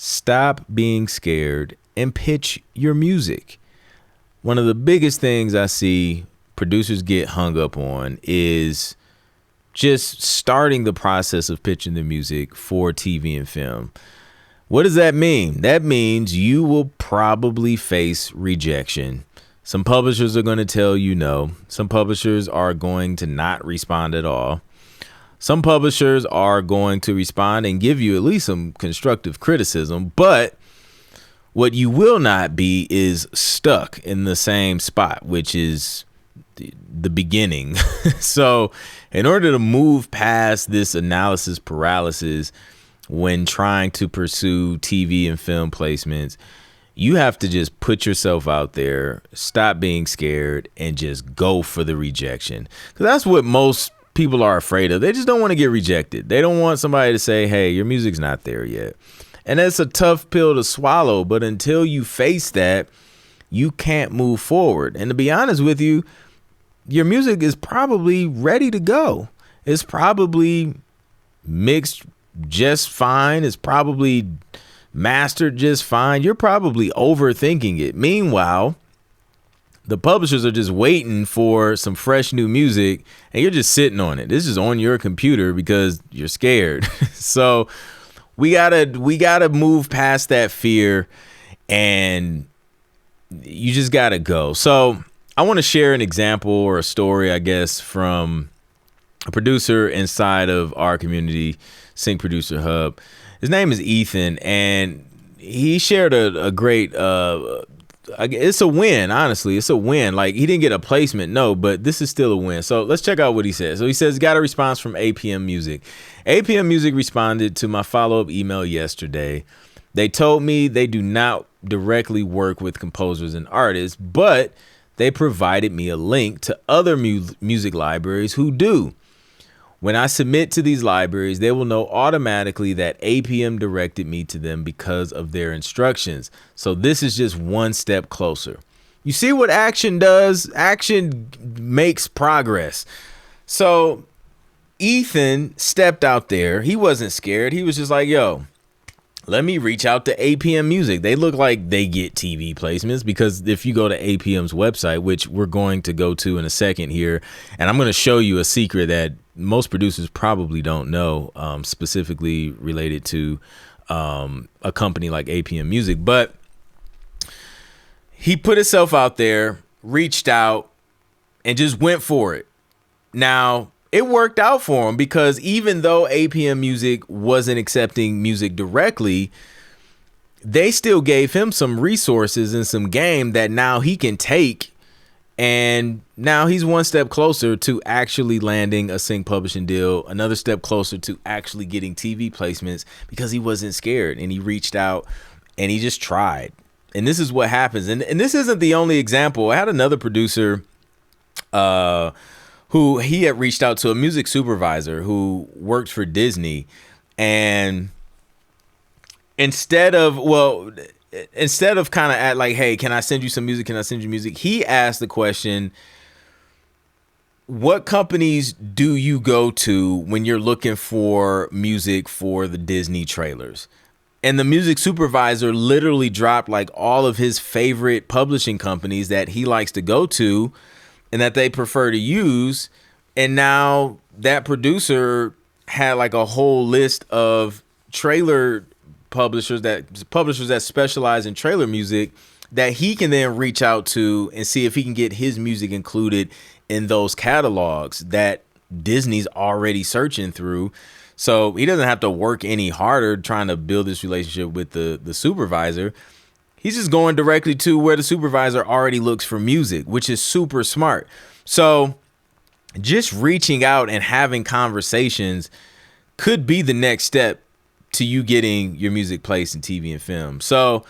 Stop being scared and pitch your music. One of the biggest things I see producers get hung up on is just starting the process of pitching the music for TV and film. What does that mean? That means you will probably face rejection. Some publishers are going to tell you no. Some publishers are going to not respond at all. Some publishers are going to respond and give you at least some constructive criticism, but what you will not be is stuck in the same spot, which is the beginning. So in order to move past this analysis paralysis when trying to pursue TV and film placements, you have to just put yourself out there, stop being scared, and just go for the rejection. Because that's what most people are afraid of. They just don't want to get rejected. They don't want somebody to say, hey, your music's not there yet. And that's a tough pill to swallow. But until you face that, you can't move forward. And to be honest with you, your music is probably ready to go. It's probably mixed just fine. It's probably mastered just fine. You're probably overthinking it. Meanwhile, the publishers are just waiting for some fresh new music and you're just sitting on it. This is on your computer because you're scared. So we gotta move past that fear and you just gotta go. So I want to share an example or a story, I guess, from a producer inside of our community, Sync Producer Hub. His name is Ethan, and he shared a great, it's a win, honestly. It's a win. Like, he didn't get a placement, no, but this is still a win. So let's check out what he says. So he says, got a response from APM Music. APM Music responded to my follow-up email yesterday. They told me they do not directly work with composers and artists, but they provided me a link to other music libraries who do. When I submit to these libraries, they will know automatically that APM directed me to them because of their instructions. So this is just one step closer. You see what action does? Action makes progress. So Ethan stepped out there. He wasn't scared. He was just like, yo, let me reach out to APM Music. They look like they get TV placements, because if you go to APM's website, which we're going to go to in a second here, and I'm going to show you a secret that most producers probably don't know, specifically related to a company like APM Music. But he put himself out there, reached out, and just went for it. Now, it worked out for him, because even though APM Music wasn't accepting music directly, they still gave him some resources and some game that now he can take. And now he's one step closer to actually landing a sync publishing deal, another step closer to actually getting TV placements, because he wasn't scared and he reached out and he just tried. And this is what happens. And this isn't the only example. I had another producer who he had reached out to a music supervisor who worked for Disney. And instead of kind of at like, hey, can I send you some music? Can I send you music? He asked the question, what companies do you go to when you're looking for music for the Disney trailers? And the music supervisor literally dropped like all of his favorite publishing companies that he likes to go to and that they prefer to use. And now that producer had like a whole list of trailer publishers that specialize in trailer music that he can then reach out to and see if he can get his music included in those catalogs that Disney's already searching through. So he doesn't have to work any harder trying to build this relationship with the supervisor. He's just going directly to where the supervisor already looks for music, which is super smart. So just reaching out and having conversations could be the next step to you getting your music placed in TV and film. So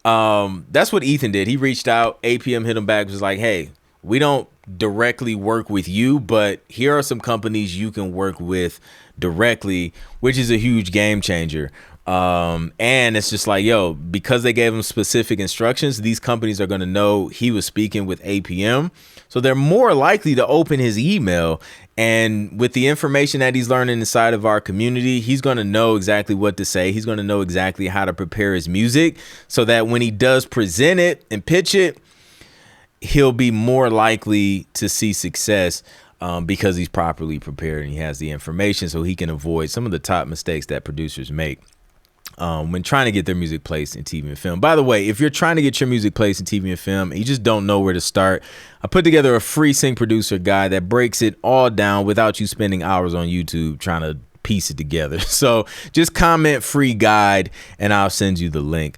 that's what Ethan did. He reached out, APM hit him back, was like, hey, we don't directly work with you, but here are some companies you can work with directly, which is a huge game changer. And it's just like, yo, because they gave him specific instructions, these companies are going to know he was speaking with APM. So they're more likely to open his email. And with the information that he's learning inside of our community, he's going to know exactly what to say. He's going to know exactly how to prepare his music so that when he does present it and pitch it, he'll be more likely to see success because he's properly prepared and he has the information, so he can avoid some of the top mistakes that producers make when trying to get their music placed in TV and film. By the way, if you're trying to get your music placed in TV and film and you just don't know where to start, I put together a free Sync Producer guide that breaks it all down without you spending hours on YouTube trying to piece it together. So just comment free guide and I'll send you the link.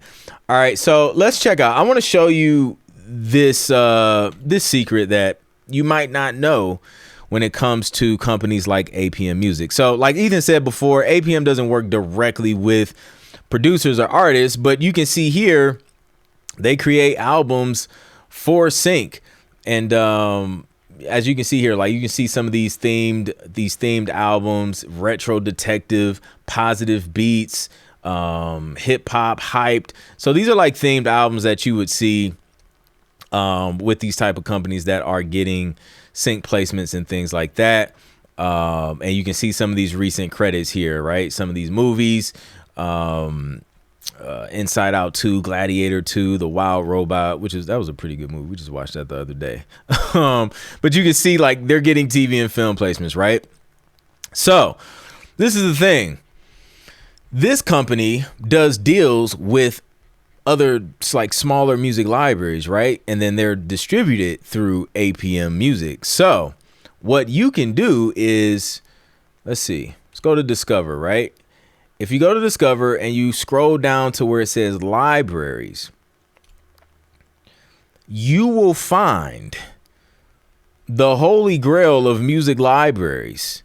All right, so let's check out. I want to show you this this secret that you might not know when it comes to companies like APM Music. So like Ethan said before, APM doesn't work directly with producers or artists, but you can see here they create albums for Sync. And as you can see here, like you can see some of these themed albums: retro detective, positive beats, hip hop, hyped. So these are like themed albums that you would see with these type of companies that are getting sync placements and things like that. And you can see some of these recent credits here, right? Some of these movies, Inside Out 2, Gladiator 2, The Wild Robot, that was a pretty good movie. We just watched that the other day. But you can see like they're getting TV and film placements, right? So this is the thing. This company does deals with other like smaller music libraries, right? And then they're distributed through APM Music. So what you can do is, let's go to Discover, right? If you go to Discover and you scroll down to where it says libraries, you will find the holy grail of music libraries.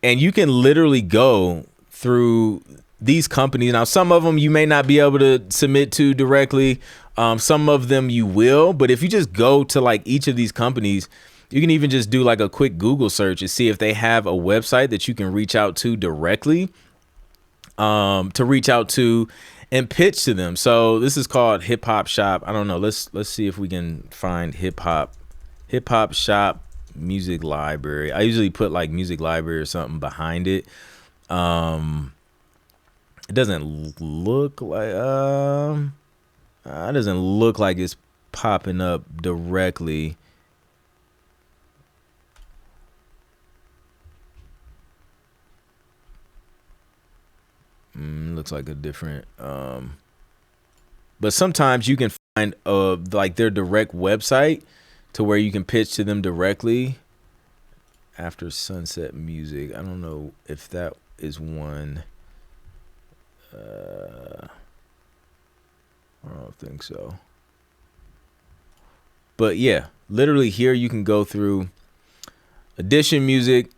And you can literally go through these companies. Now, some of them you may not be able to submit to directly. Some of them you will. But if you just go to like each of these companies, you can even just do like a quick Google search and see if they have a website that you can reach out to directly, to reach out to and pitch to them. So this is called Hip Hop Shop. I don't know. Let's see if we can find Hip Hop Shop Music Library. I usually put like Music Library or something behind it. It doesn't look like it's popping up directly. Looks like a different but sometimes you can find like their direct website to where you can pitch to them directly. After Sunset Music, I don't know if that is one. I don't think so. But yeah, literally here you can go through Edition Music.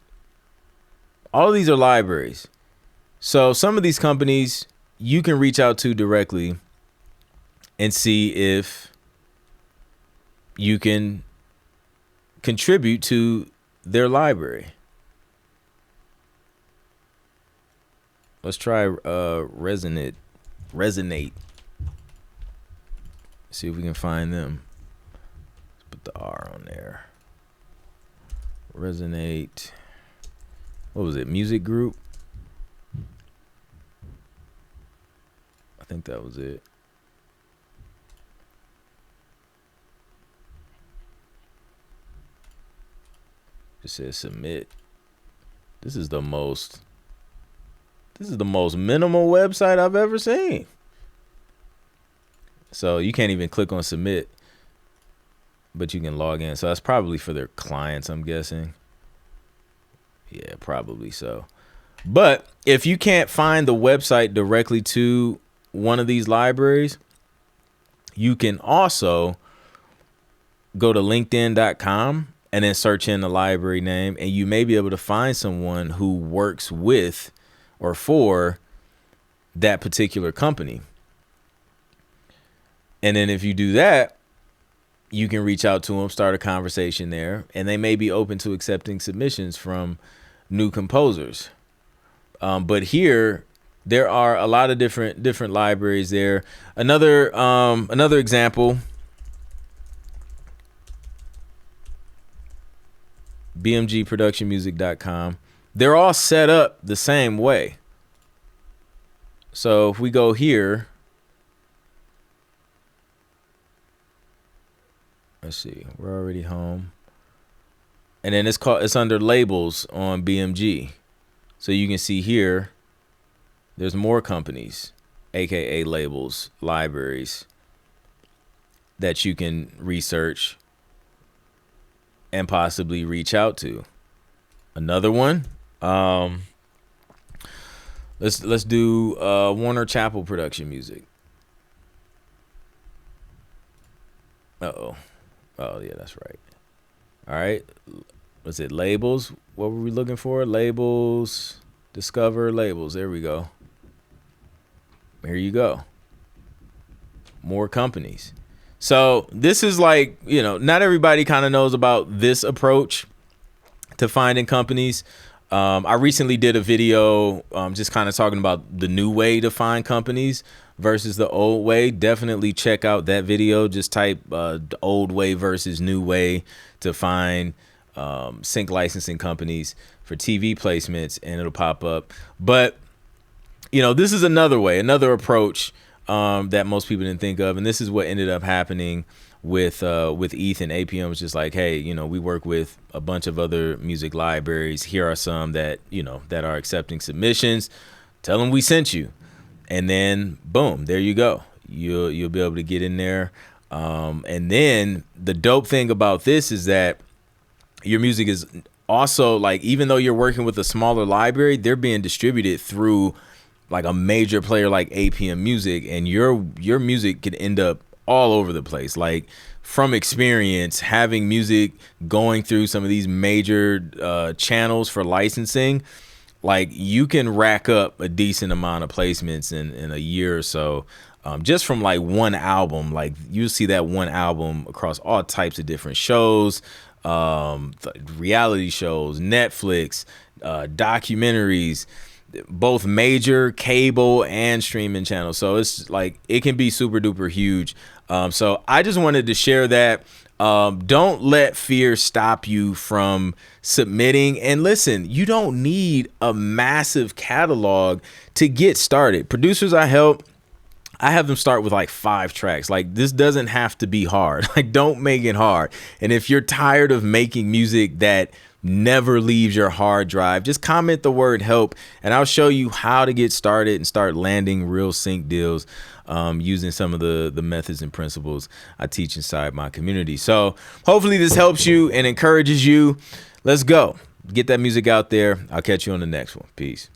All of these are libraries. So some of these companies you can reach out to directly and see if you can contribute to their library. Let's try Resonate. See if we can find them. Let's put the R on there. Resonate. What was it? Music Group? I think that was it. It says submit. This is the most minimal website I've ever seen. So you can't even click on submit, but you can log in. So that's probably for their clients, I'm guessing. Yeah, probably so. But if you can't find the website directly to one of these libraries, you can also go to linkedin.com and then search in the library name, and you may be able to find someone who works with or for that particular company. And then if you do that, you can reach out to them, start a conversation there, and they may be open to accepting submissions from new composers. But here, There are a lot of different libraries there. Another example, bmgproductionmusic.com. They're all set up the same way. So if we go here, let's see, we're already home. And then it's under labels on BMG. So you can see here, there's more companies, AKA labels, libraries that you can research and possibly reach out to. Another one, let's do Warner Chappell Production Music. Oh yeah, that's right. All right, what's it? Labels. What were we looking for? Labels. Discover labels. There we go. Here you go. More companies. So this is like, not everybody kind of knows about this approach to finding companies. I recently did a video just kind of talking about the new way to find companies versus the old way. Definitely check out that video. Just type the old way versus new way to find sync licensing companies for TV placements, and it'll pop up. But this is another way, another approach that most people didn't think of, and this is what ended up happening with Ethan. APM was just like, hey, we work with a bunch of other music libraries. Here are some that that are accepting submissions. Tell them we sent you, and then boom, there you go. You'll be able to get in there. And then the dope thing about this is that your music is also, like, even though you're working with a smaller library, they're being distributed through like a major player like APM Music, and your music could end up all over the place. Like, from experience, having music going through some of these major channels for licensing, like, you can rack up a decent amount of placements in a year or so, just from like one album. Like, you see that one album across all types of different shows, reality shows, Netflix, documentaries, both major cable and streaming channels. So it's like, it can be super duper huge. So I just wanted to share that. Don't let fear stop you from submitting. And listen, you don't need a massive catalog to get started. Producers I help, I have them start with like 5 tracks. Like, this doesn't have to be hard. Like, don't make it hard. And if you're tired of making music that never leaves your hard drive, just comment the word help, and I'll show you how to get started and start landing real sync deals using some of the methods and principles I teach inside my community. So hopefully this helps you and encourages you. Let's go. Get that music out there. I'll catch you on the next one. Peace.